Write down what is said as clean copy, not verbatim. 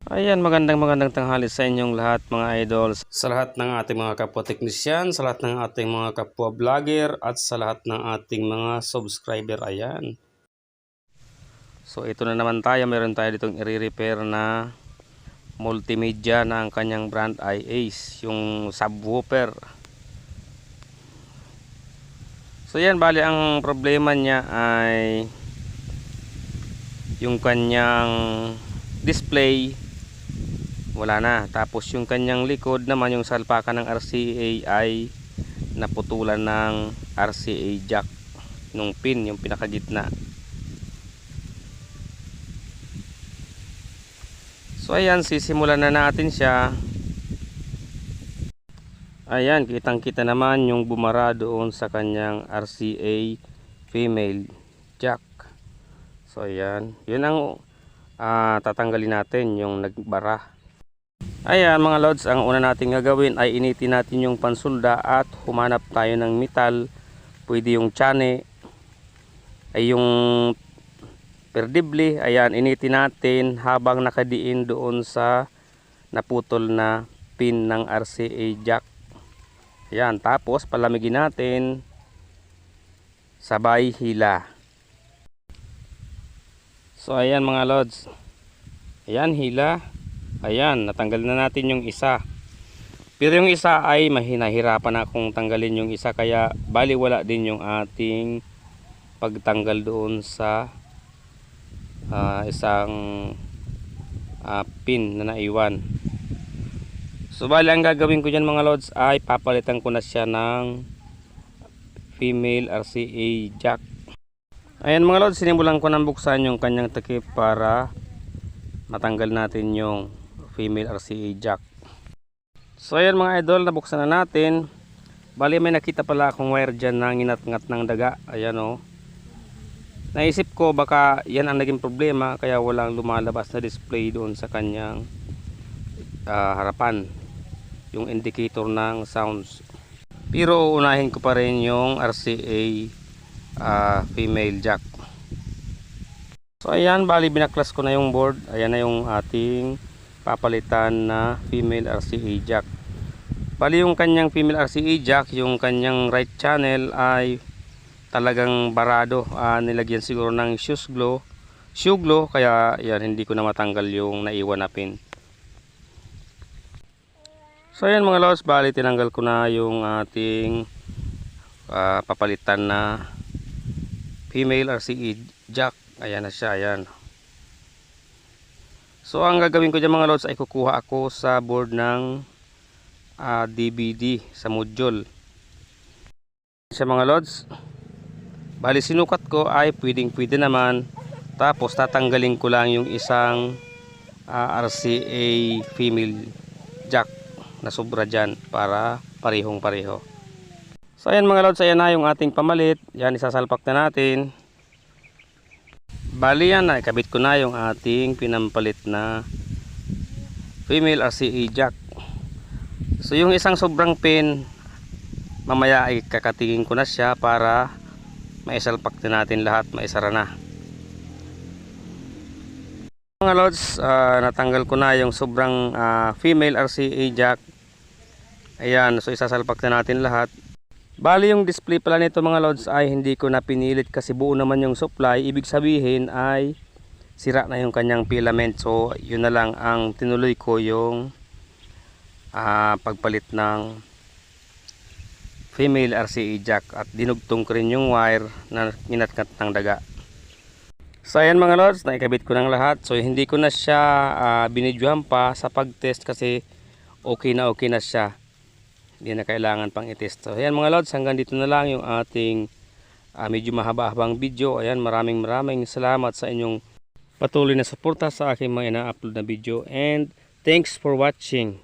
Ayan, magandang tanghali sa inyong lahat mga idol. Sa lahat ng ating mga kapwa-teknisyan, sa lahat ng ating mga kapwa-vlogger, at sa lahat ng ating mga subscriber. Ayan. So ito na naman tayo, meron tayo ditong i-repair na multimedia na ang kanyang brand ay Ace, yung subwoofer. So yan, bali ang problema niya ay yung kanyang display wala na, tapos yung kanyang likod naman, yung salpakan ng RCA ay naputulan ng RCA jack nung pin, yung pinakagitna. So ayan, sisimulan na natin siya. Ayan, kitang kita naman yung bumara doon sa kanyang RCA female jack. So ayan, yun ang tatanggalin natin, yung nagbara. Ayan mga lods, ang una natin gagawin ay initin natin yung pansulda at humanap tayo ng metal. Pwede yung tsane, ay yung perdible. Ayan, initin natin habang nakadiin doon sa naputol na pin ng RCA jack. Ayan, tapos palamigin natin sabay hila. So ayan mga lods, ayan hila. Ayan, natanggal na natin yung isa. Pero yung isa ay mahinahirapan akong tanggalin yung isa, kaya baliwala din yung ating pagtanggal doon sa isang pin na naiwan. So bali ang gagawin ko dyan mga lods ay papalitan ko na siya ng female RCA jack. Ayan mga lods, sinimulan ko nang buksan yung kanyang takip para matanggal natin yung female RCA jack. So ayan mga idol, nabuksan na natin. Bali may nakita pala akong wire dyan na nginat-ngat ng daga. Ayan o. Naisip ko baka yan ang naging problema, kaya walang lumalabas na display doon sa kanyang harapan, yung indicator ng sounds. Pero uunahin ko pa rin yung RCA female jack. So ayan, bali binaklas ko na yung board. Ayan na yung ating papalitan na female RCA jack. Bali yung kanyang female RCA jack, yung kanyang right channel ay talagang barado. Nilagyan siguro ng shoe glue, kaya yan, hindi ko na matanggal yung naiwan na pin. So ayan mga lods, bali tinanggal ko na yung ating papalitan na female RCA jack. Ayan na siya, ayan. So ang gagawin ko dyan mga lods ay kukuha ako sa board ng DVD sa module. Sa mga lods, bali sinukat ko ay pwede naman. Tapos tatanggalin ko lang yung isang RCA female jack na sobra dyan para parehong pareho. So ayan mga lods, ayan na yung ating pamalit. Yan, isasalpak na natin. Bali yan, nakabit ko na yung ating pinampalit na female RCA jack. So yung isang sobrang pin, mamaya ay kakatingin ko na siya para maisalpak na natin lahat, maisara na. Mga lods, natanggal ko na yung sobrang female RCA jack. Ayan, so isasalpak na natin lahat. Bali yung display pala nito mga lods ay hindi ko na pinilit kasi buo naman yung supply. Ibig sabihin ay sira na yung kanyang filament. So yun na lang ang tinuloy ko, yung pagpalit ng female RCA jack, at dinugtong ko rin yung wire na ginatkat ng daga. So ayan mga lods, naikabit ko ng lahat. So hindi ko na siya binidyohan pa sa pag-test kasi okay na siya. Hindi na kailangan pang i-test. So ayan mga lods, hanggang dito na lang yung ating medyo mahaba-habang video. Ayan, maraming salamat sa inyong patuloy na suporta sa aking mga ina-upload na video, and thanks for watching.